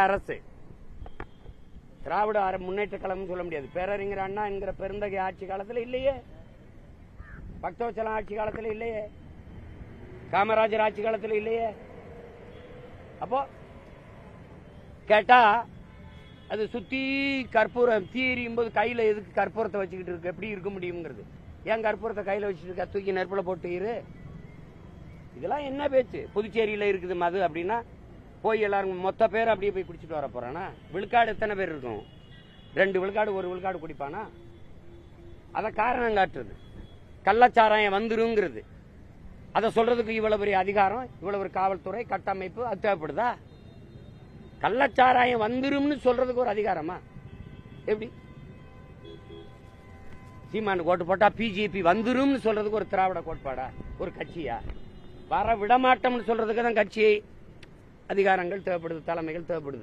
அரசு திராவிட முன்னேற்ற கழகம் சொல்ல முடியாது. பேரறிஞர் அண்ணா என்கிற பெருந்தகை ஆட்சி காலத்தில் இல்லையே, பக்தவச்சலம் ஆட்சி காலத்தில் இல்லையே, காமராஜர் ஆட்சி காலத்தில் இல்லையே. அப்போ கேட்டா அது சுத்தி கற்பூரம் தீரியும் போது கையில எதுக்கு கற்பூரத்தை வச்சுக்கிட்டு இருக்கு, எப்படி இருக்க முடியுங்கிறது. ஏன் கற்பூரத்தை கையில வச்சுட்டு இருக்கா, தூக்கி நெருப்புல போட்டு இரு. இதெல்லாம் என்ன பேச்சு? புதுச்சேரியில இருக்குது மது அப்படின்னா போய் எல்லாரும் மொத்த பேர் அப்படியே போய் குடிச்சிட்டு வர போறானா? விழுக்காடு எத்தனை பேர் இருக்கும்? 2 விழுக்காடு 1 விழுக்காடு குடிப்பானா? அத காரணம் காட்டுறது கள்ளச்சாராயம் வந்துருங்கிறது. அதை சொல்றதுக்கு இவ்வளவு பெரிய அதிகாரம், இவ்வளவு ஒரு காவல்துறை கட்டமைப்பு அது தேவைப்படுதா? கள்ளச்சாராயம் வந்துரும்னு சொல்றதுக்கு ஒரு அதிகாரமா? எப்படி? சீமானு கோட்டு போட்டா பிஜேபி வந்துரும்னு சொல்றதுக்கு ஒரு திராவிட கோட்பாடா? ஒரு கட்சியா? வர விடமாட்டோம்னு சொல்றதுக்கு தான் கட்சி அதிகாரங்கள் தேவைப்படுது, தலைமைகள் தேவைப்படுது.